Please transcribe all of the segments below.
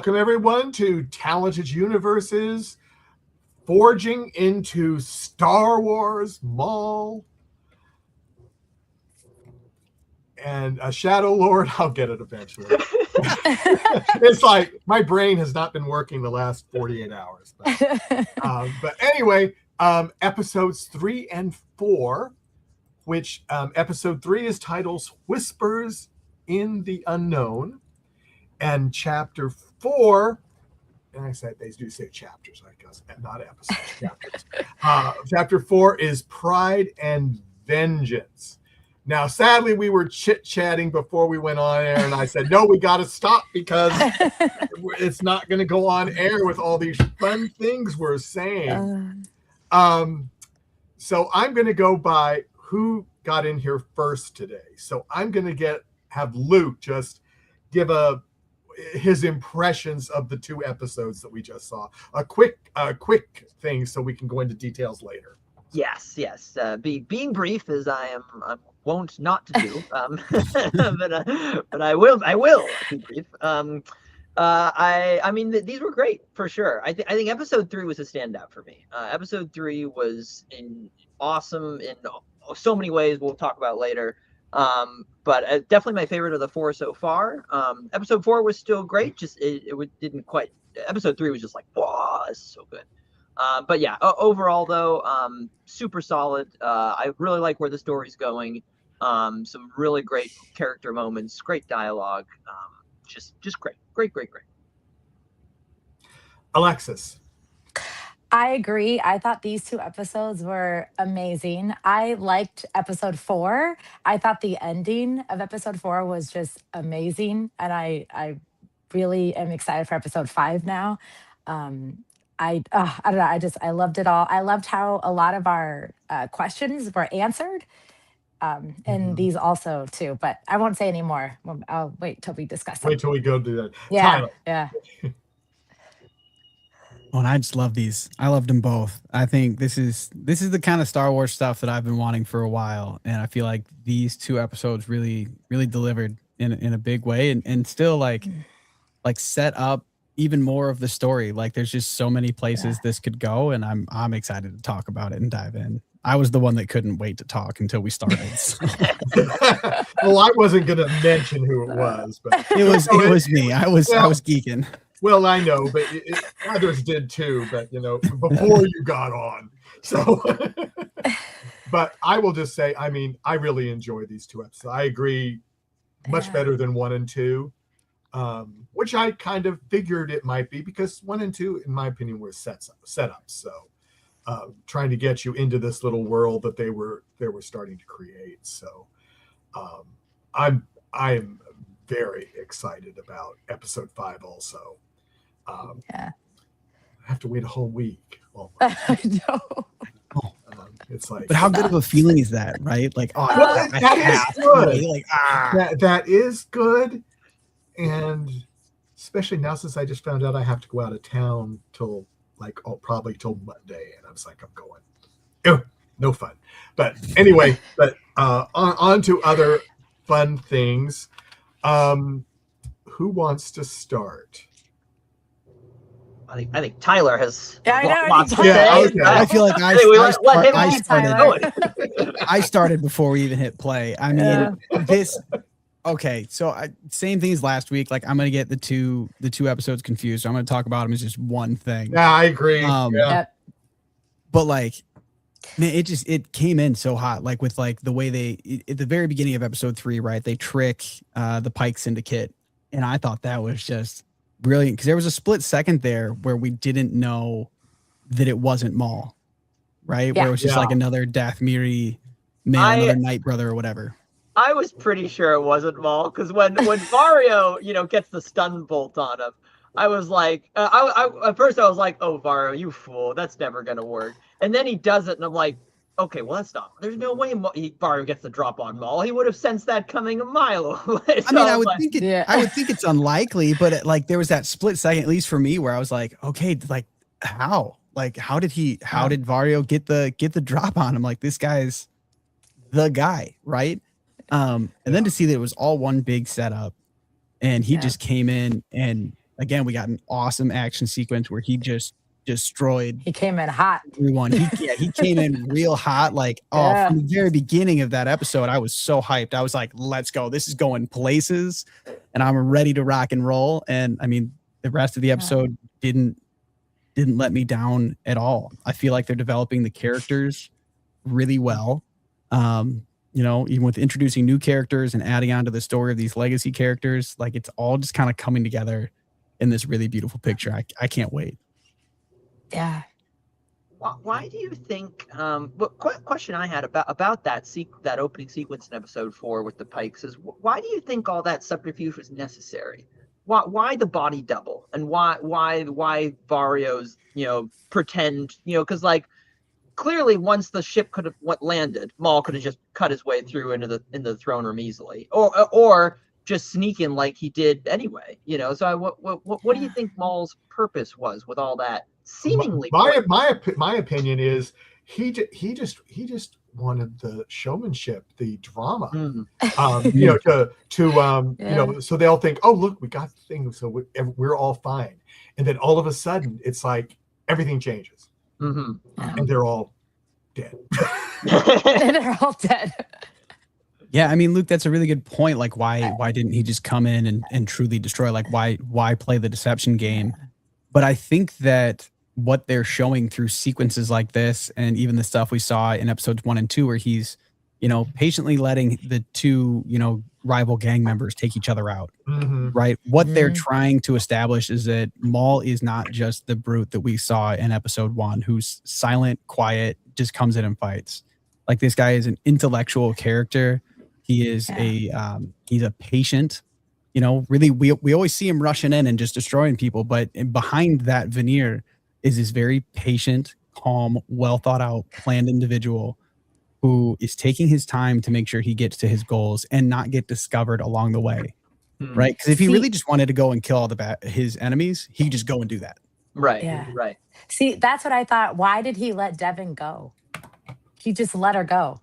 Welcome, everyone, to Talented Universes, forging into Star Wars Maul and a Shadow Lord. I'll get it eventually. It's like my brain has not been working the last 48 hours. But anyway, episodes 3 and 4, which episode 3 is titled Whispers in the Unknown. And chapter 4, and I said they do say chapters, I guess, not episodes, chapters. Chapter 4 is Pride and Vengeance. Now, sadly, we were chit-chatting before we went on air, and I said, no, we got to stop because it's not going to go on air with all these fun things we're saying. So I'm going to go by who got in here first today. So I'm going to have Luke just give his impressions of the 2 episodes that we just saw. A quick thing so we can go into details later. Yes. Being brief as I'm wont not to do, but I will be brief. I mean, these were great for sure. I think episode 3 was a standout for me. Episode 3 was awesome in so many ways. We'll talk about later. But definitely my favorite of the 4 so far. Episode 4 was still great. Just it didn't quite. Episode 3 was just like, wow, this is so good. But yeah, overall though, super solid. I really like where the story's going. Some really great character moments, great dialogue. Just great. Alexis. I agree. I thought these 2 episodes were amazing. I liked episode 4. I thought the ending of episode 4 was just amazing. And I really am excited for episode 5 now. I don't know. I loved it all. I loved how a lot of our questions were answered. And these also too, but I won't say any more. I'll wait till we discuss them. Wait till we go do that. Yeah. Tyler. Yeah. Oh, and I just love these. I loved them both. I think this is the kind of Star Wars stuff that I've been wanting for a while, and I feel like these 2 episodes really delivered in a big way, and still like set up even more of the story. Like there's just so many places this could go, and I'm excited to talk about it and dive in. I was the one that couldn't wait to talk until we started. So. Well, I wasn't going to mention who it was, but it was me. I was geeking. Well, I know, but others did too, but before you got on. So, but I will just say, I mean, I really enjoy these 2 episodes. I agree, much better than 1 and 2, which I kind of figured it might be because 1 and 2, in my opinion, were setups. So, trying to get you into this little world that they were starting to create. So, I'm very excited about episode 5 also. I have to wait a whole week. I know. It's like, but how good of a feeling is that, right? Like, that is good. Like, that is good, and especially now since I just found out I have to go out of town till probably till Monday, and I was like, I'm going. No fun. But anyway, on to other fun things. Who wants to start? I think Tyler has lots to say. Okay. I feel like I started before we even hit play. I mean, okay, so same thing as last week. Like I'm gonna get the two episodes confused. So I'm gonna talk about them as just one thing. Yeah, I agree. But like, man, it came in so hot. Like with like the way they at the very beginning of episode 3, right? They trick the Pike Syndicate, and I thought that was just brilliant because there was a split second there where we didn't know that it wasn't Maul, right? Where it was just like another Dathmiri man, another Night Brother or whatever. I was pretty sure it wasn't Maul because when Vario, gets the stun bolt on him, I was like, at first I was like, oh, Vario, you fool, that's never gonna work. And then he does it, and I'm like, okay, well, that's not. There's no way Vario gets the drop on Maul. He would have sensed that coming a mile away. So I would think it's unlikely, but there was that split second, at least for me, where I was like, okay, like how? Like how did Vario get the drop on him? Like this guy's the guy, right? And then to see that it was all one big setup, and he just came in and again, we got an awesome action sequence where he just destroyed He came in hot. everyone. He came in real hot. Like, Yeah. from the very beginning of that episode, I was so hyped. I was like, let's go. This is going places, and I'm ready to rock and roll. And I mean, the rest of the episode didn't let me down at all. I feel like they're developing the characters really well. Even with introducing new characters and adding on to the story of these legacy characters, like it's all just kind of coming together in this really beautiful picture. I can't wait. Yeah. Why do you think? Question I had about that opening sequence in episode 4 with the Pikes is, why do you think all that subterfuge was necessary? Why the body double, and why Vario's pretend, because like clearly once the ship could have landed, Maul could have just cut his way through into the throne room easily, or just sneak in like he did anyway. So what do you think Maul's purpose was with all that? Seemingly, my opinion is he just wanted the showmanship, the drama, so they'll think, oh look, we got things, so we're all fine, and then all of a sudden it's like everything changes, and they're all dead. And they're all dead. Yeah, I mean, Luke, that's a really good point. Like, why didn't he just come in and truly destroy? Like, why play the deception game? But I think that what they're showing through sequences like this, and even the stuff we saw in episodes 1 and 2, where he's, patiently letting the two, rival gang members take each other out, right? What they're trying to establish is that Maul is not just the brute that we saw in episode 1, who's silent, quiet, just comes in and fights. Like, this guy is an intellectual character. He is he's a patient. Really, we always see him rushing in and just destroying people, but behind that veneer is this very patient, calm, well thought out, planned individual who is taking his time to make sure he gets to his goals and not get discovered along the way, right? Because if he really just wanted to go and kill all his enemies, he could just go and do that. Right. Yeah. Right. See, that's what I thought. Why did he let Devin go? He just let her go.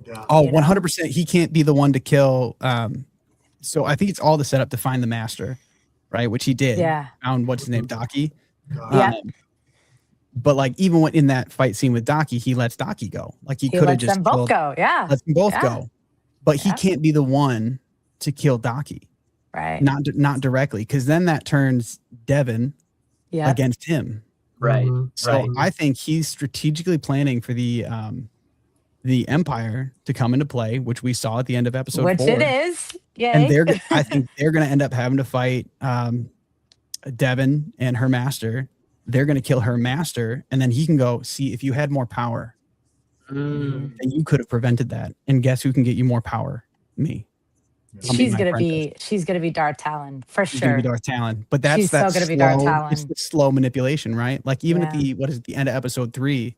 Yeah. Oh, 100%. He can't be the one to kill. So I think it's all the setup to find the master, right? Which he did. Yeah. Found what's his name, Daki. Yeah. But like, even when in that fight scene with Daki, he lets Daki go. Like, he could have just them both go. Yeah. Lets them both go. But he can't be the one to kill Daki. Right. Not directly, because then that turns Devin against him. Right. So I think he's strategically planning for the Empire to come into play, which we saw at the end of episode 4. Which it is. Yay. And I think they're going to end up having to fight Devin and her master. They're going to kill her master, and then he can go, see, if you had more power, then you could have prevented that. And guess who can get you more power? Me. She's gonna be Darth Talon for She's sure. gonna be Darth Talon, but that's She's so gonna be Darth Talon. It's the slow manipulation, right? Like, even at the end of episode 3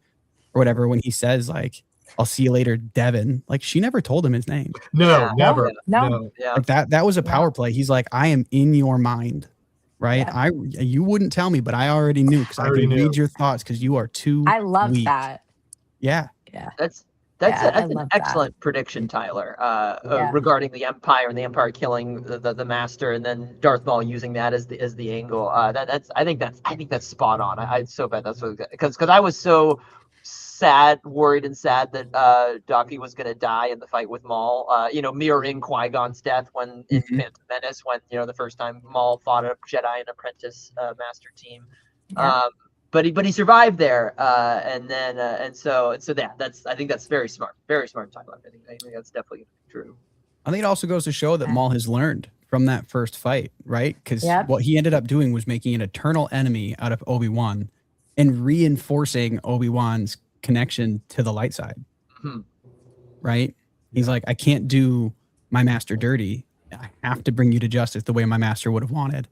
or whatever, when he says like, "I'll see you later, Devin," like, she never told him his name. No, never. No. Yeah. Like, that was a power play. He's like, I am in your mind, right? Yeah. You wouldn't tell me, but I already knew, because I can read your thoughts, because you are too I love weak. that. Yeah. Yeah. That's I an love excellent prediction, Tyler, Yeah. regarding the Empire and the Empire killing the Master, and then Darth Maul using that as the angle. I think that's spot on. I so bet that's what, because I was so worried and sad that Daki was going to die in the fight with Maul. Mirroring Qui-Gon's death when in Phantom Menace, when the first time Maul fought a Jedi and Apprentice Master team. Yeah. But he survived there, and I think that's very smart, Tyler. I think that's definitely true. I think it also goes to show that Maul has learned from that first fight, right? Because what he ended up doing was making an eternal enemy out of Obi-Wan and reinforcing Obi-Wan's connection to the light side, right? He's like, I can't do my master dirty. I have to bring you to justice the way my master would have wanted.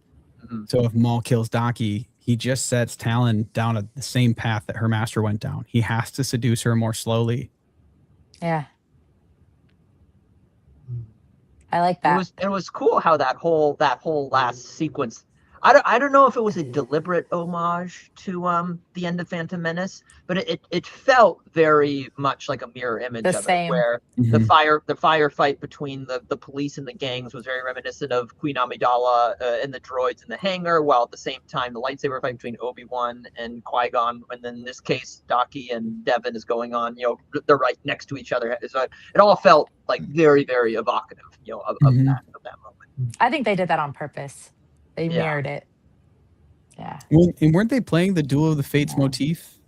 So if Maul kills Daki, he just sets Talon down the same path that her master went down. He has to seduce her more slowly. Yeah. I like that. It was cool how that whole last sequence. I don't know if it was a deliberate homage to the end of Phantom Menace, but it felt very much like a mirror image The of it, same. where the firefight between the police and the gangs was very reminiscent of Queen Amidala and the droids in the hangar, while at the same time the lightsaber fight between Obi-Wan and Qui-Gon, and then in this case Daki and Devin is going on. They're right next to each other. So it all felt like very, very evocative, of that moment. I think they did that on purpose. They mirrored it. Yeah. And weren't they playing the Duel of the Fates motif?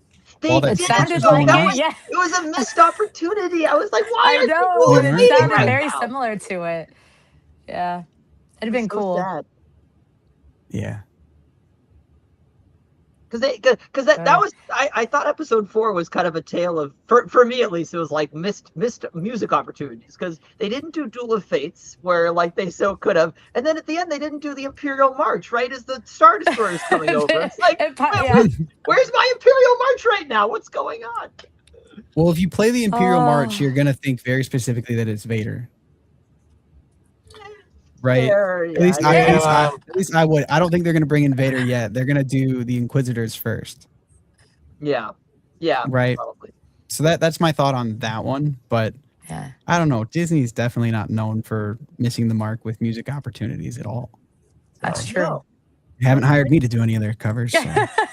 They It sounded like it. Yeah. It was a missed opportunity. I was like, why? I know. Are It sounded right very now? similar to it. Yeah. It'd been So cool. sad. Yeah. Because that was I thought episode 4 was kind of a tale of, for me at least, it was like missed music opportunities, because they didn't do Duel of Fates where like they so could have, and then at the end they didn't do the Imperial March right as the Star Destroyer is coming over. It's like, where's my Imperial March right now? What's going on? Well, if you play the Imperial March, you're gonna think very specifically that it's Vader. Right. At least I would. I don't think they're gonna bring in Vader yet. They're gonna do the Inquisitors first. Yeah. Right. Probably. So that's my thought on that one. But Yeah. I don't know. Disney's definitely not known for missing the mark with music opportunities at all. That's true. No. They haven't hired me to do any of their covers. So.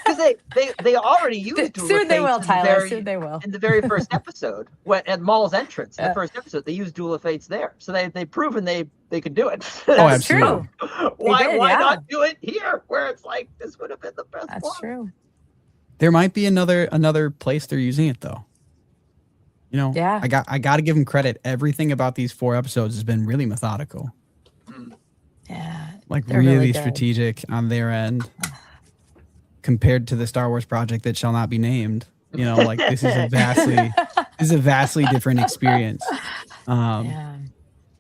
Because they already used Duel of Soon they Fates will, in the Tyler. Soon they will. in the very first episode, at Maul's entrance, in the first episode, they used Duel of Fates there. So they've proven they can do it. Oh, That's absolutely. true. Why not do it here, where it's like, this would have been the best That's one? true. There might be another place they're using it though. Yeah. I got to give them credit. Everything about these 4 episodes has been really methodical. Yeah. Like They're really, really good. strategic on their end compared to the Star Wars project that shall not be named. Like this is a vastly different experience. Yeah.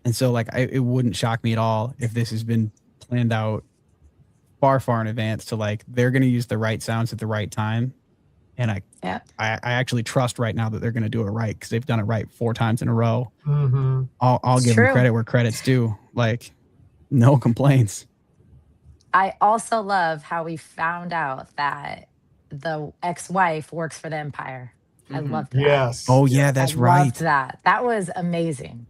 And so like it wouldn't shock me at all if this has been planned out far in advance to like they're going to use the right sounds at the right time. And I actually trust right now that they're going to do it right because they've done it right 4 times in a row. Mm-hmm. I'll give them credit where credit's due. Like no complaints. I also love how we found out that the ex-wife works for the Empire. I love that. Yes. Oh yeah, that's I right. loved that. That was amazing.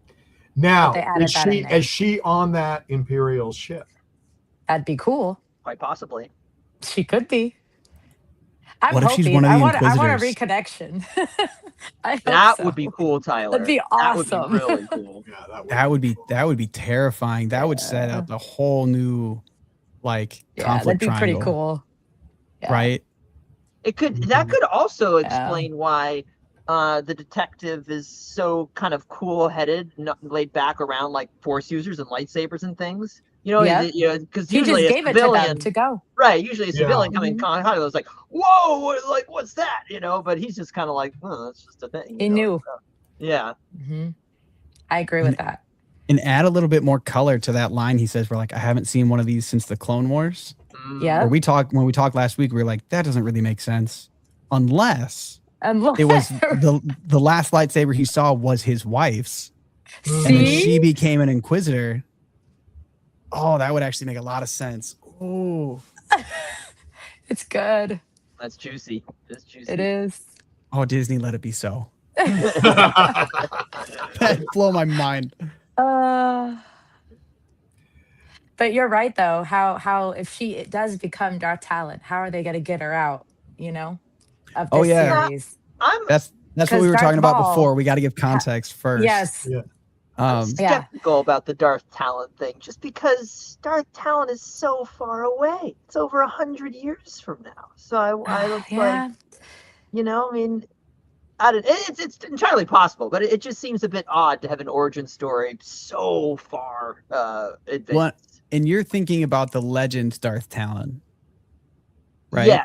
Now, They added that in there. is she on that Imperial ship? That'd be cool. Quite possibly. She could be. I'm What if hoping. she's one of the I want a Inquisitors? reconnection. I hope That so. would be cool, Tyler. That'd be awesome. That would be really cool. Yeah, That would be terrifying. That would set up a whole new like Yeah, conflict that'd be triangle, pretty cool. Yeah. right? That could also explain why the detective is so kind of cool-headed, laid back around like Force users and lightsabers and things. Because He usually just a gave it to civilian, them to go. right? Usually a civilian coming in Mhm. contact was like, "Whoa, what's that?" But he's just kind of like, "Oh, that's just a thing." He knew. So, yeah. hmm I agree with that. And add a little bit more color to that line he says, "We're like, I haven't seen one of these since the Clone Wars." Yeah. When we talked last week, we were like, that doesn't really make sense, unless And it was the last lightsaber he saw was his wife's, and then See? she became an Inquisitor. Oh, that would actually make a lot of sense. Oh, It's good. That's juicy. That's juicy. It is. oh, Disney, let it be so. That'd blow my mind. But you're right though. How if she does become Darth Talon, how are they going to get her out? Of this series. That's what we were Darth talking about Maul- before. We got to give context first. Yes. Yeah. I'm skeptical about the Darth Talon thing, just because Darth Talon is so far away. It's over 100 years from now. So I don't Yeah. it's entirely possible, but it just seems a bit odd to have an origin story so far advanced. What? And you're thinking about the Legends Darth Talon, right?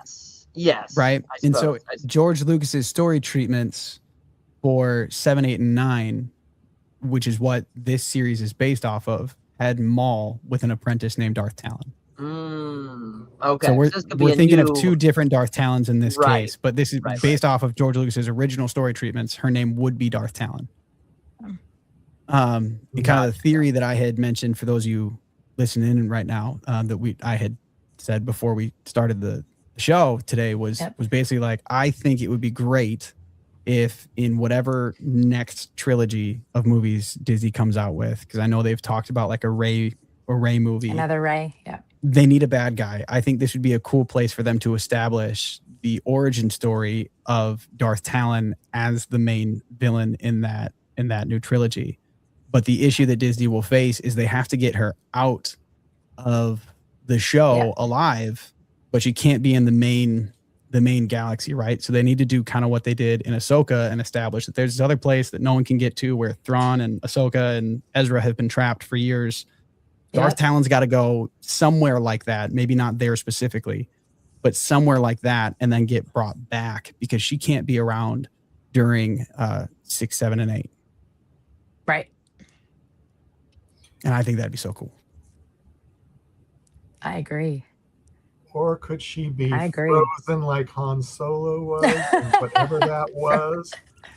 Yes. Right. I And so suppose. George Lucas's story treatments for 7, 8, and 9, which is what this series is based off of, had Maul with an apprentice named Darth Talon. Okay. So this could be we're a thinking new- of 2 different Darth Talons in this Right. case, but this is based off of George Lucas's original story treatments. Her name would be Darth Talon. And kind of the theory that I had mentioned for those of you listening in right now, I had said before we started the show today was basically like, I think it would be great if in whatever next trilogy of movies Disney comes out with, because I know they've talked about like a Rey movie. Another Rey, yeah. They need a bad guy. I think this would be a cool place for them to establish the origin story of Darth Talon as the main villain in that new trilogy. But the issue that Disney will face is they have to get her out of the show alive, but she can't be in the main galaxy, right? So they need to do kind of what they did in Ahsoka and establish that there's this other place that no one can get to where Thrawn and Ahsoka and Ezra have been trapped for years. Darth Talon's got to go somewhere like that, maybe not there specifically, but somewhere like that, and then get brought back because she can't be around during 6, 7, and 8. Right. And I think that'd be so cool. I agree. Or could she be I agree. frozen like Han Solo was, and whatever that was?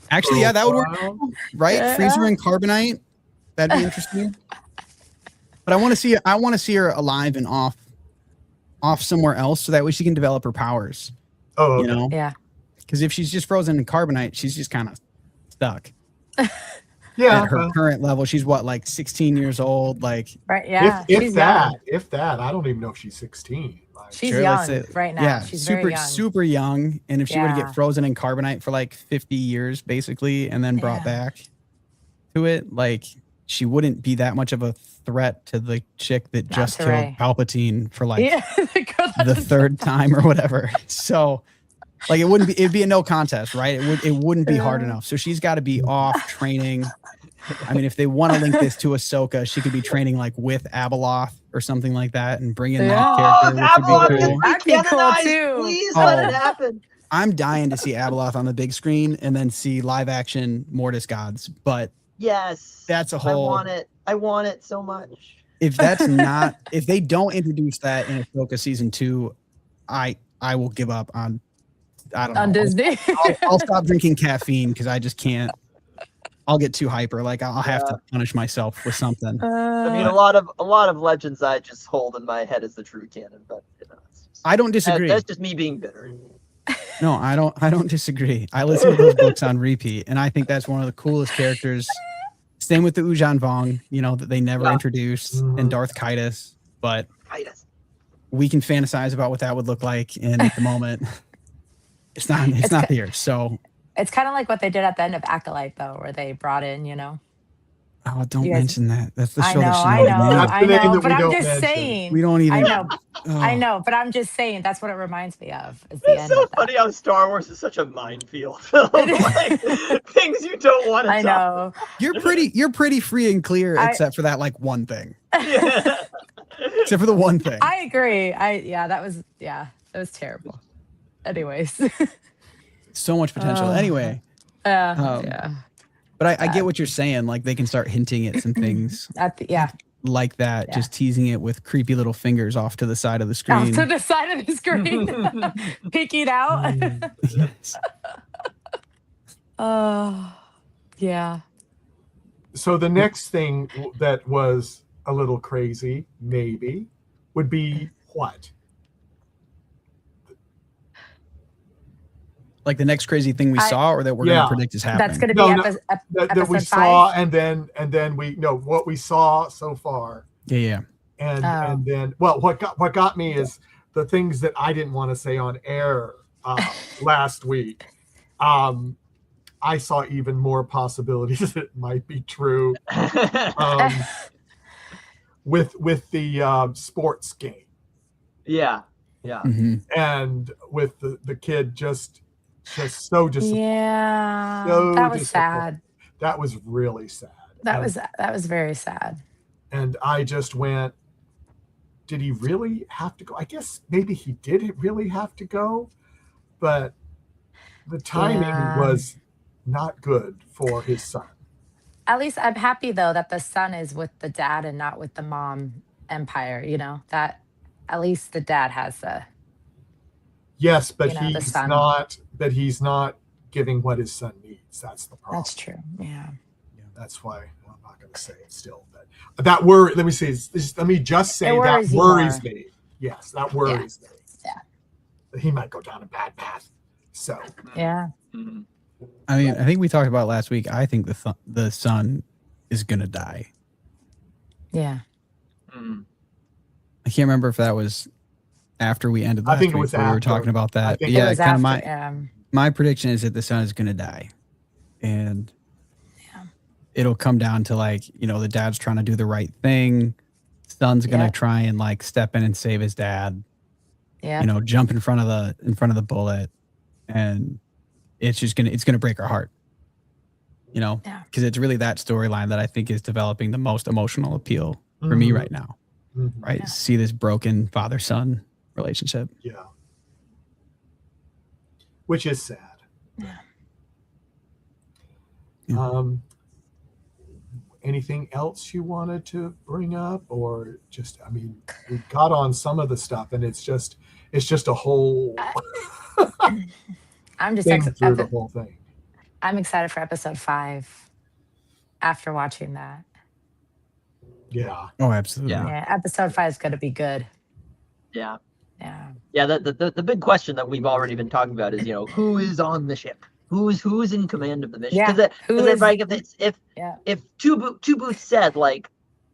Actually, yeah, that would work, right? Yeah. Freeze her in carbonite. That'd be interesting. But I want to see her alive and off somewhere else, so that way she can develop her powers. Oh, okay. You know? Yeah. Because if she's just frozen in carbonite, she's just kind of stuck. Yeah. At her current level, she's what, like 16 years old? Like, right. Yeah. If she's that, young. I don't even know if she's 16. Like, She's sure, let's young say- right now. yeah, She's super very young. super young. And if she were to Yeah. get frozen in carbonite for like 50 years, basically, and then brought back to it, like she wouldn't be that much of a threat to the chick that Not just to killed Rey. Palpatine for like the the third time or whatever. So like it'd be a no contest, right? It wouldn't be hard enough. So she's got to be off training. I mean, if they want to link this to Ahsoka, she could be training like with Abeloth or something like that and bring in that character, which Abeloth would be cool. That'd be cool, canonized. too. Please let Oh. it happen. I'm dying to see Abeloth on the big screen and then see live action Mortis Gods. But Yes. that's a whole. I want it so much. If that's not, if they don't introduce that in Ahsoka season 2, I will give up on. I don't know. on Disney. I'll stop drinking caffeine because I just can't. I'll get too hyper. Like I'll have to punish myself with something. I mean, a lot of legends I just hold in my head as the true canon, but you know, it's just, I don't disagree. that's just me being bitter. No, I don't disagree. I listen to those books on repeat, and I think that's one of the coolest characters. Same with the Ujan Vong, you know, that they never introduced, and Darth Kaitis. But we can fantasize about what that would look like, and at the moment, it's not here. So It's kind of like what they did at the end of Acolyte, though, where they brought in, you know. oh, don't You guys- mention that. That's the I show know, that she I made, know, man. That's I the name know, that but we I'm don't just mention. saying. We don't even. I know, Oh. I know, but I'm just saying that's what it reminds me of. Is the It's end so of that. funny how Star Wars is such a minefield of like things you don't want to I know. You're pretty free and clear, I- except for that like one thing. Yeah. Except for the one thing. I agree. That was terrible. Anyways. So much potential. Anyway, Yeah. but I get what you're saying. Like they can start hinting at some things Yeah. like that, Yeah. just teasing it with creepy little fingers off to the side of the Off screen. to the side of the screen. Peeking out. Yes. Oh, yeah. So the next thing that was a little crazy, maybe, would be what? Like the next crazy thing we saw, or that we're Yeah. gonna predict is happening. That's going to be No, that we episode saw, 5. and then we know what we saw so far, Yeah. and then what got me is the things that I didn't want to say on air last week. I saw even more possibilities that it might be true with the sports game. Yeah. Mhm. And with the kid just so disappointed. Yeah. So that was disappointed. sad. That was really sad. That was very sad. And I just went, did he really have to go? I guess maybe he did really have to go, but the timing was not good for his son. At least I'm happy though that the son is with the dad and not with the mom empire, you know. That at least the dad has a Yes, but You know, the he's son. not. But he's not giving what his son needs. That's the problem. That's true. Yeah. Yeah, that's why I'm not going to say it still. But that worry. Let me say. Let me just say It that worries you worries more. me. Yes, that worries me. Yeah. He might go down a bad path. So Yeah. Mhm. I mean, I think we talked about last week. I think the son is gonna die. Yeah. Mhm. I can't remember if that was after we ended I last think it week was where we were after. talking about I that. think But it yeah, was kind of after, my prediction is that the son is gonna die, and Yeah. it'll come down to like, you know, the dad's trying to do the right thing. Son's gonna Yeah. try and like step in and save his dad. Yeah. You know, jump in front of the bullet, and it's gonna break our heart. You know, Yeah. because it's really that storyline that I think is developing the most emotional appeal for me right now. mhm. Right, Yeah. see this broken father-son relationship. Yeah. Which is sad. Yeah. Yeah. Anything else you wanted to bring up, or just, I mean, we got on some of the stuff, and it's just a whole I'm just thing through the whole thing. I'm excited for episode 5 after watching that. Yeah. Oh, absolutely. Yeah. Episode 5 is going to be good. Yeah. Yeah. Yeah, the big question that we've already been talking about is, who is on the ship? Who's in command of the mission? Yeah, If Two Boots said, like,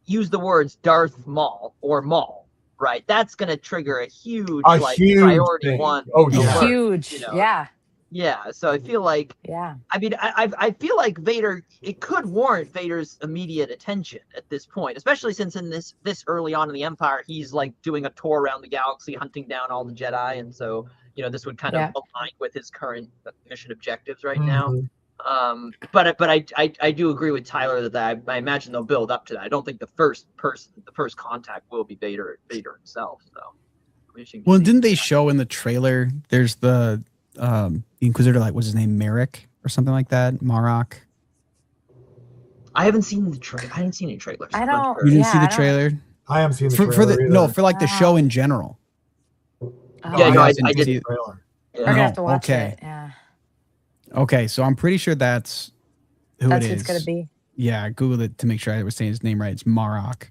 use the words Darth Maul or Maul, right? That's gonna trigger a huge priority thing. one. Oh yeah. alert, Huge. Yeah. Yeah. So I feel like, Yeah. I mean, I feel like Vader, it could warrant Vader's immediate attention at this point, especially since in this early on in the Empire, he's like doing a tour around the galaxy, hunting down all the Jedi, and so this would kind of align with his current mission objectives right now. But I do agree with Tyler that I imagine they'll build up to that. I don't think the first contact will be Vader himself. So, well, didn't they show in the trailer? There's the Inquisitor, like, what's his name, Merrick or something like that, Marok. I haven't seen the trailer. I haven't seen any trailers. I don't. You didn't yeah, see the I don't- trailer I haven't seen the for trailer the either. no for like the show in general. Yeah, no, I didn't did. see it. Trailer. We're gonna have to No, watch okay. it. Yeah. Okay, so I'm pretty sure that's who That's it who is. it's gonna be. Yeah, I Googled it to make sure I was saying his name right. It's Marok.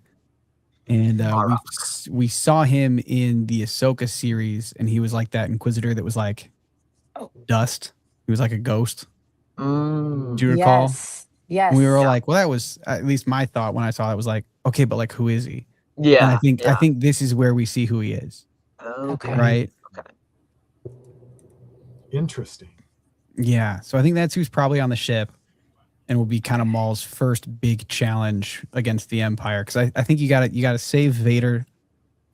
And Marok. we saw him in the Ahsoka series, and he was like that Inquisitor that was like dust. He was like a ghost. Mm. Do you recall? Yes. And we were all like, well, that was at least my thought when I saw it was like, okay, but like, who is he? Yeah. And I think this is where we see who he is. Okay. Right? Okay. Interesting. Yeah. So I think that's who's probably on the ship and will be kind of Maul's first big challenge against the Empire. Because I think you gotta save Vader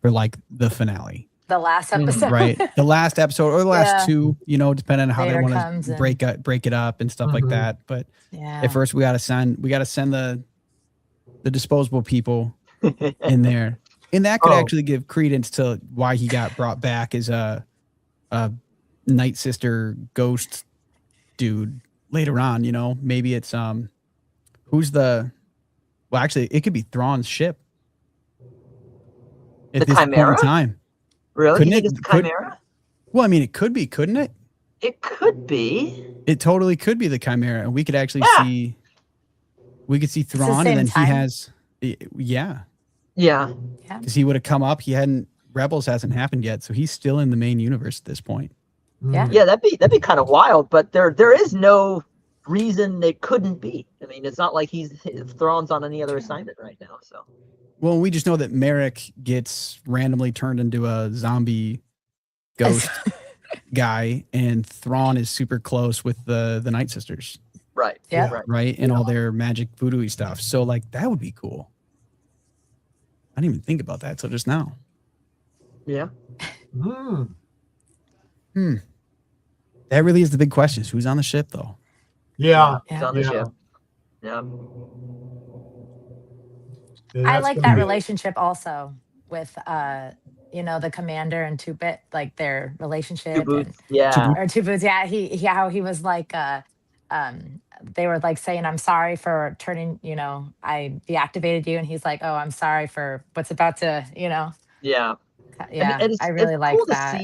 for like the finale. The last episode. Right. The last episode or the last two, depending on how Vader they want comes to and- break it up and stuff like that. But at first we gotta send the disposable people in there. And that could actually give credence to why he got brought back as a Night Sister ghost dude later on. Maybe it's actually it could be Thrawn's ship at The this point in Chimera? time. Really? Couldn't You think it- it's the Chimera? Well, I mean, it could be, couldn't it? It could be. It totally could be the Chimera, and we could actually see Thrawn, and same then time. he has, yeah, Yeah. because he would have come up. Rebels hasn't happened yet, so he's still in the main universe at this point. Yeah. Yeah, that'd be kind of wild, but there is no reason it couldn't be. I mean, it's not like Thrawn's on any other assignment right now. So Well, we just know that Merrick gets randomly turned into a zombie ghost guy, and Thrawn is super close with the Night Sisters, right, Yeah. right. and all their magic voodoo stuff. So like that would be cool. I didn't even think about that till just now. Yeah. That really is the big question: is who's on the ship, though? Yeah. It's on the Yeah. ship. Yeah. I like that relationship also with the commander and Two Bit, like their relationship. Two Boots. Yeah. Or Two Boots. Yeah, how he was like they were like saying, I'm sorry for turning, I deactivated you, and he's like, oh, I'm sorry for what's about to, Yeah. Yeah. And I really like cool that.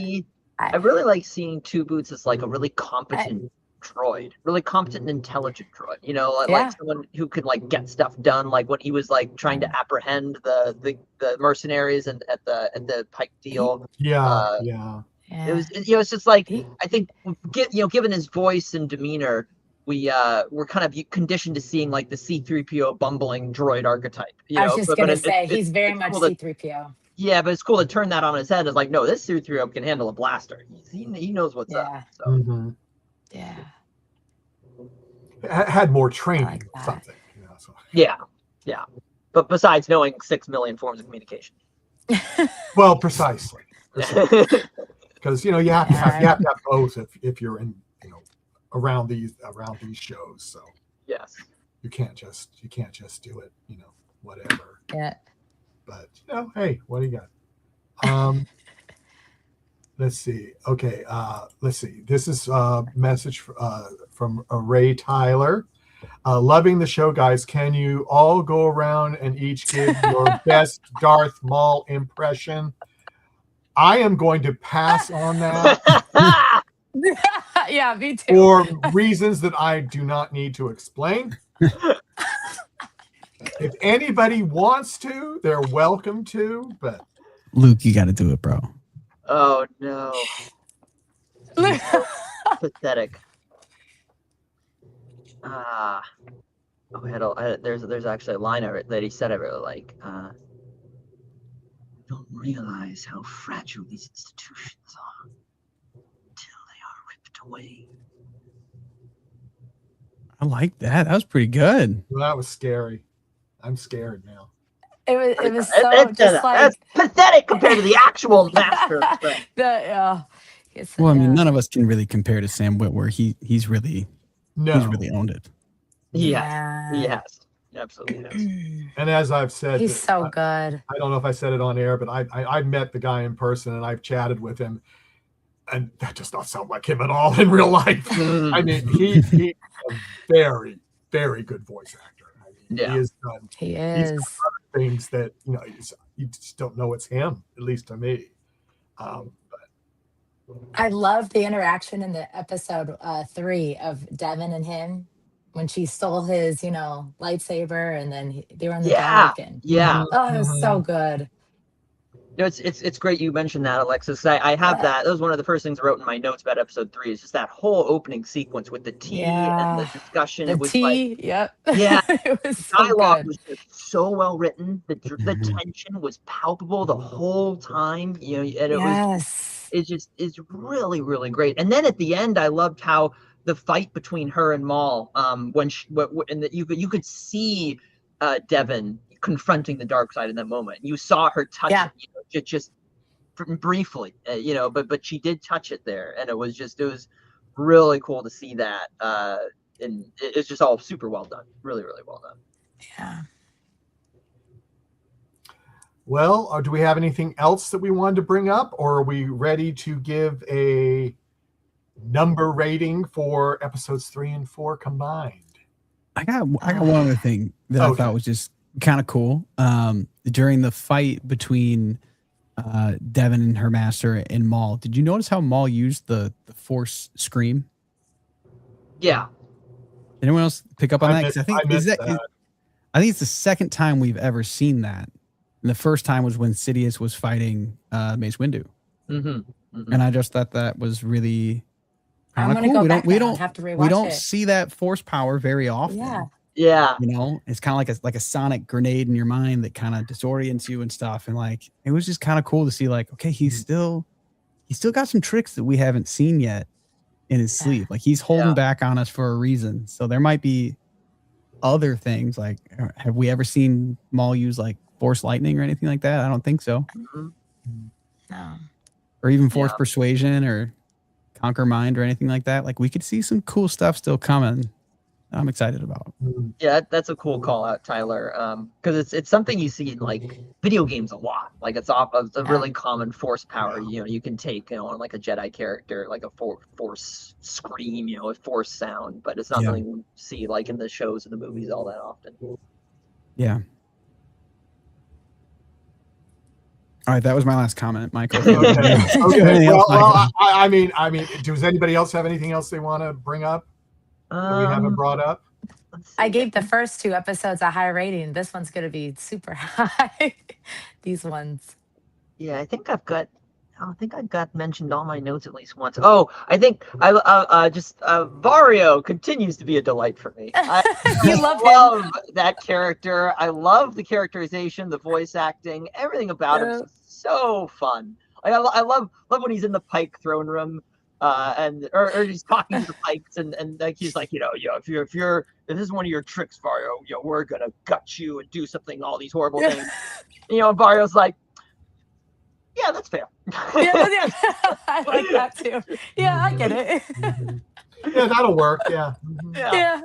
I really like seeing Two Boots as like a really competent droid, really competent and intelligent droid. You know, like, Yeah. like someone who could like get stuff done. Like when he was like trying to apprehend the mercenaries and at the Pike deal. Yeah, Uh, yeah. It was, you know, it's just like, He- I think, given his voice and demeanor, we're kind of conditioned to seeing like the C-3PO bumbling droid archetype. You I was know, just but gonna it, say it, he's very it's much cool to, C3PO. yeah, but it's cool to turn that on his head. It's like, no, this C-3PO can handle a blaster. He knows what's up. Yeah. So Mhm. Yeah. Had more training like or that. something. You know, so. yeah. But besides knowing 6 million forms of communication. Well, precisely. Because you know you have to have both if you're in around these shows. So Yes. you can't just do it, whatever. Yeah. But hey, what do you got? Let's see. Okay, let's see. This is a message from Ray Tyler. Loving the show, guys. Can you all go around and each give your best Darth Maul impression? I am going to pass on that Yeah, me too. for reasons that I do not need to explain. If anybody wants to, they're welcome to, but Luke, you got to do it, bro. Oh no. Pathetic. There's actually a line that he said I really like. Don't realize how fragile these institutions are until they are ripped away. I like that. That was pretty good. well, that was scary. I'm scared now. It was so just like that's pathetic compared to the actual master. Well, I mean, none of us can really compare to Sam Witwer. He's really owned it. He has. Absolutely has. And as I've said, he's so good. I don't know if I said it on air, but I met the guy in person and I've chatted with him, and that does not sound like him at all in real life. I mean, he's a very, very good voice actor. I mean, He he's is. done other things that you just don't know it's him, at least to me. I love the interaction in the episode 3 of Devin and him when she stole his, lightsaber, and then they were in the dark. And oh, it was so good. It's great you mentioned that, Alexis. I have that. That was one of the first things I wrote in my notes about episode 3. Is just that whole opening sequence with the tea and the discussion. The it was tea, like, yep. Yeah, It was so dialogue good. was just so well written. The tension was palpable the whole time. And it's really, really great. And then at the end, I loved how the fight between her and Maul, you could see Devin confronting the dark side in that moment. You saw her touch it, just briefly, but she did touch it there, and it was really cool to see that. And it's just all super well done, really, really well done. Yeah. Well, do we have anything else that we wanted to bring up, or are we ready to give a number rating for episodes 3 and 4 combined? I got one other thing that I thought was just kind of cool. During the fight between Devin and her master and Maul, did you notice how Maul used the Force scream? Yeah. Did anyone else pick up on that? 'Cause I think it's the second time we've ever seen that. And the first time was when Sidious was fighting Mace Windu. And I just thought that was really kind of cool. We don't see that Force power very often. Yeah. It's kind of like a sonic grenade in your mind that kind of disorients you and stuff. And like, it was just kind of cool to see, like, okay, he's still got some tricks that we haven't seen yet in his sleeve. Like, he's holding back on us for a reason. So there might be other things. Like, have we ever seen Maul use like Force lightning or anything like that? I don't think so. No. Or even Force persuasion or conquer mind or anything like that. Like, we could see some cool stuff still coming. I'm excited about. Yeah, that's a cool call out, Tyler. Because it's something you see in like video games a lot. Like it's a really common Force power. You can take on like a Jedi character, like a Force scream, a Force sound, but it's not something you see like in the shows and the movies all that often. Yeah. All right, that was my last comment, Michael. Okay. Okay. Anything else, Michael? I mean, does anybody else have anything else they want to bring up that we haven't brought up? Let's see. I gave the first 2 episodes a high rating. This one's going to be super high. These ones. Yeah, I think I've got mentioned all my notes at least once. Oh, I think Vario continues to be a delight for me. I You love him. love that character. I love the characterization, the voice acting, everything about him. Yeah. Is so fun. Like, I love when he's in the Pike throne room, or he's talking to the Pikes, and like he's like, if this is one of your tricks, Vario, we're gonna gut you and do something, all these horrible things. And Vario's like, yeah, that's fair. Yeah, I like that too. Yeah, I get it. Yeah, that'll work. Yeah. Yeah.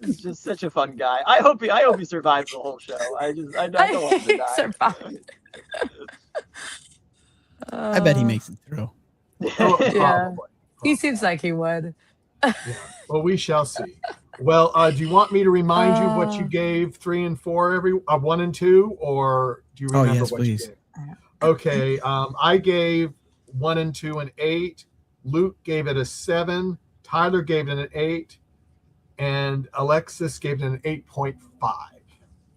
He's just such a fun guy. I hope he survives the whole show. I don't want him to die. Survive. I bet he makes it through. Oh, Yeah. probably. He seems like he would. Yeah. Well, we shall see. Well, do you want me to remind you what you gave 3 and 4 1 and 2, or do you remember yes, what please. you gave? Okay, I gave 1 and 2 an 8. Luke gave it a 7. Tyler gave it an 8, and Alexis gave it an 8.5.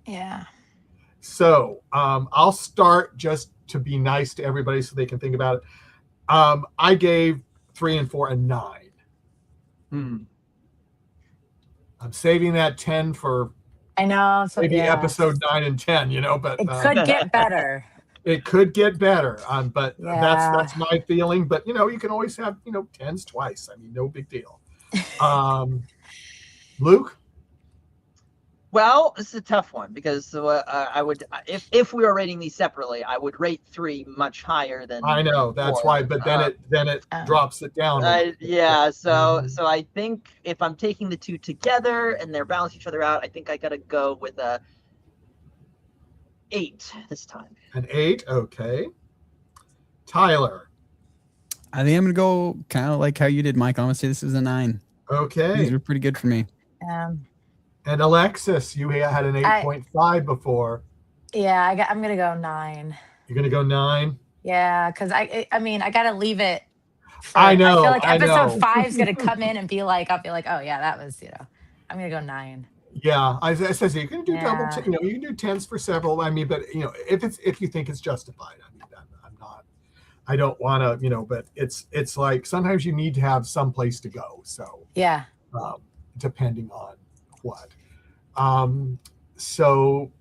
Yeah. So I'll start just to be nice to everybody so they can think about it. I gave 3 and 4 a 9. I'm saving that 10 for I know. So, maybe yeah. episode 9 and 10, but It could get better. it could get better. But Yeah. that's my feeling. But you can always have 10s twice. I mean, no big deal. Luke? Well, this is a tough one because I would, if we were rating these separately, I would rate 3 much higher than. I know that's 4. why, but then it drops it down. Yeah, so I think if I'm taking the 2 together and they're balancing each other out, I think I gotta go with a 8 this time. An 8, okay. Tyler? I think I'm gonna go kind of like how you did, Mike. I'm gonna say this is a 9. Okay. These were pretty good for me. And Alexis, you had an 8.5 before. Yeah, I'm gonna go 9. You're gonna go 9. Yeah, because I mean I gotta leave it. I know. I feel like I episode know. 5 is gonna come in and be like, I'll be like, oh yeah, that was I'm gonna go 9. Yeah, I says you can do Yeah. double. You can do 10s for several. I mean, but if you think it's justified, I mean, I'm not. I don't want to, but it's like sometimes you need to have some place to go. So Yeah. Depending on what. So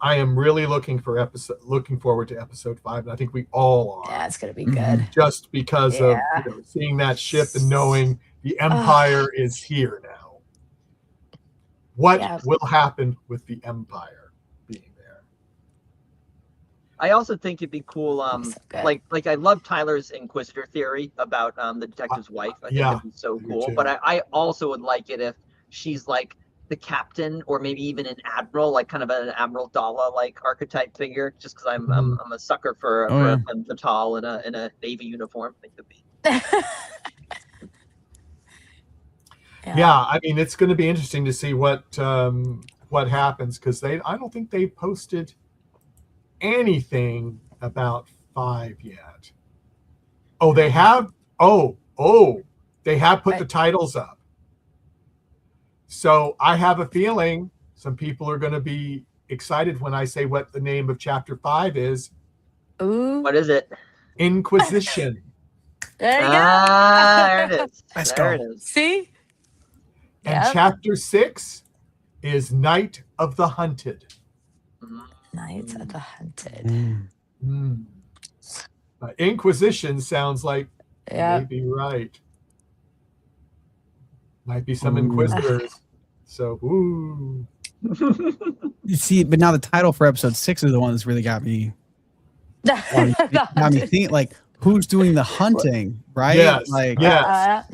I am really looking forward to episode 5, and I think we all are. Yeah, it's gonna be good. Just because of seeing that ship and knowing the Empire is here now. What will happen with the Empire being there? I also think it'd be cool. So good. Like I love Tyler's Inquisitor theory about the detective's wife. I think that'd be so me cool. too. But I also would like it if she's like the captain or maybe even an admiral, like kind of an Admiral Dalla like archetype figure. Just because I'm a sucker for a femme fatale in a Navy uniform. I think it'd be. Yeah, I mean, it's going to be interesting to see what happens because I don't think they posted anything about 5 yet. Oh, they have. They have put the titles up. So I have a feeling some people are going to be excited when I say what the name of chapter 5 is. Ooh. What is it? Inquisition. There you go. There it is. Let's There go. it is. See? And Yep. chapter 6 is Night of the Hunted. Nights of the Hunted. Inquisition sounds like Yeah. maybe right. Might be some Inquisitors. So, ooh. You see, but now the title for episode 6 is the one that's really got me thinking, like, who's doing the hunting, right? Yes, Like, yes.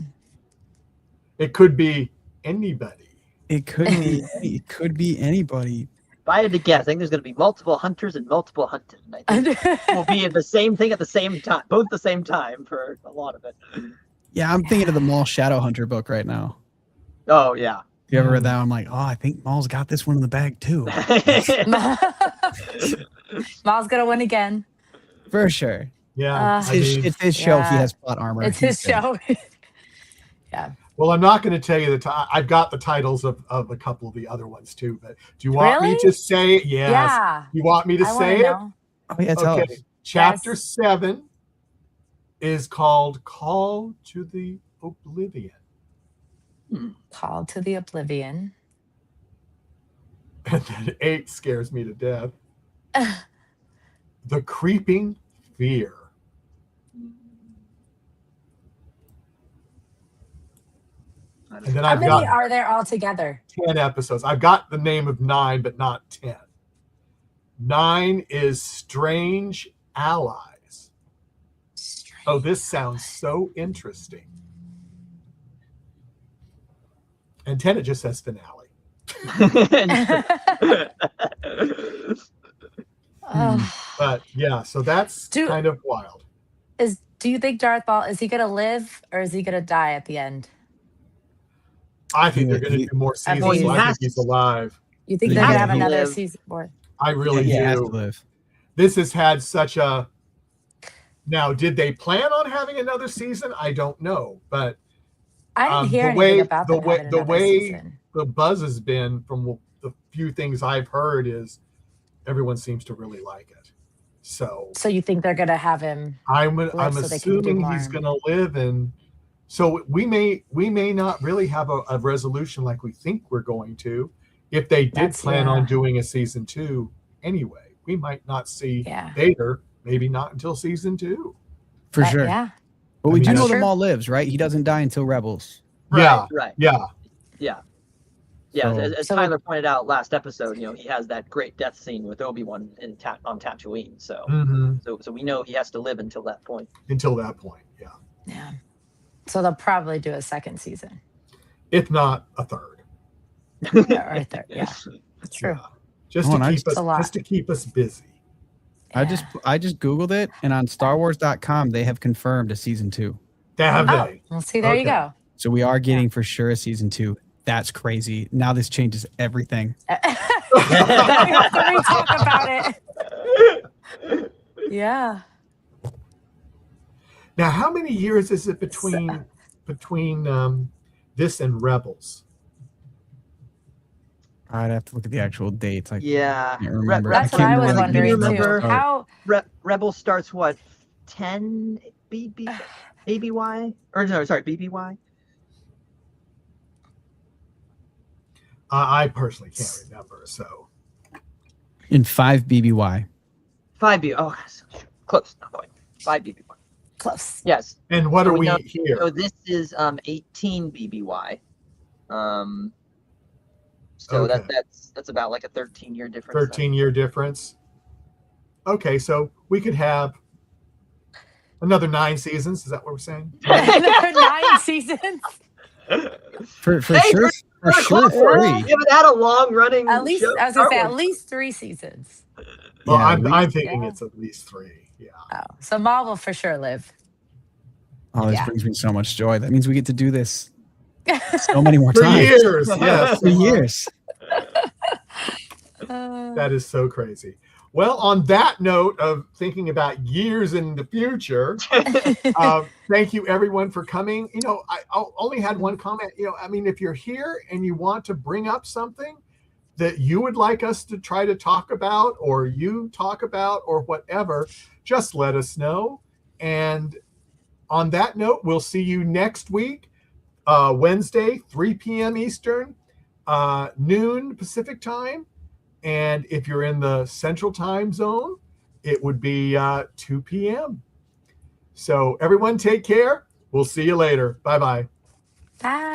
It could be anybody. it could be, it could be anybody. If I had to guess, I think there's going to be multiple hunters and multiple hunted. And I think we'll be the same thing at the same time, both the same time for a lot of it. Yeah, I'm thinking of the Maul Shadowhunter book right now. Oh yeah. you ever read that? I'm like, oh, I think Maul's got this one in the bag too. Maul's gonna win again. For sure. Yeah. It's his show if he yeah. has plot armor. It's He's his good. show. Yeah. well, I'm not going to tell you I've got the titles of a couple of the other ones too, but do you want me Really? to say it? Yes. Yeah. You want me to I wanna say it? know. Oh yeah, tell Okay. us. Chapter 7 is called Call to the Oblivion. Call to the Oblivion. And then 8 scares me to death. The Creeping Fear. And then How I've many got are there altogether? 10 episodes. I've got the name of 9, but not 10. 9 is Strange Allies. Oh, this sounds so interesting. And 10, it just says finale. But yeah, so that's kind of wild. Do you think Darth Maul, is he gonna live or is he gonna die at the end? I think they're going to do more seasons. mean, I think he's alive. You think He they're gonna has have to another live. season more? I really He has to do. live. This has had such a. Now, did they plan on having another season? I don't know, but I didn't hear the anything way about the them way having the another way season. the buzz has been from the few things I've heard is everyone seems to really like it. So you think they're gonna have him? I'm so they can do assuming more. he's going to live, and so we may not really have a resolution like we think we're going to. If they did plan on doing a season 2 anyway, we might not see Vader. Maybe not until season 2. For sure. Yeah. But we do That's know true. the Maul lives, right? He doesn't die until Rebels. Yeah. Right. Yeah. Yeah, So- as Tyler pointed out last episode, he has that great death scene with Obi-Wan on Tatooine. So, Mhm. so we know he has to live until that point. Until that point, yeah. Yeah. So they'll probably do a second season. If not a third. Yeah, right there. Yeah. That's true. Yeah. Just Oh, to and keep It's a lot. just to keep us busy. I just Googled it, and on StarWars.com they have confirmed a season 2. Have Oh, they? well, see, there you Okay. go. So we are getting for sure a season 2. That's crazy. Now this changes everything. Then we have to re-talk about it. Yeah. Now, how many years is it between this and Rebels? I'd have to look at the actual dates. I Yeah, can't remember. That's I what can't I was remember when the wondering Rebels too. start. How Rebel starts what 10 ABY or no, sorry, BBY. I personally can't remember. So In 5 BBY. 5 B. Oh, close. Not quite. 5 BBY. close? Yes. and what So are we we know- here? So this is 18 BBY. So Okay. that's about like a 13-year difference. 13-year difference. Okay, so we could have another 9 seasons. Is that what we're saying? Another 9 seasons. For Hey, sure. For We're sure, close. We 3. haven't had a long running. At least show. I was gonna say Star at Wars. least 3 seasons. Well, Yeah, I'm thinking yeah. it's at least 3. Yeah. Oh, so Maul will for sure live. Oh, this Yeah. brings me so much joy. That means we get to do this so many more For times. years, yes. For years. That is so crazy. Well, on that note of thinking about years in the future, thank you everyone for coming. I only had one comment. I mean, if you're here and you want to bring up something that you would like us to try to talk about, or you talk about, or whatever, just let us know. And on that note, we'll see you next week, Wednesday, 3 p.m. Eastern, noon Pacific time. And if you're in the Central Time Zone, it would be 2 p.m. So everyone take care. We'll see you later. Bye-bye. Bye.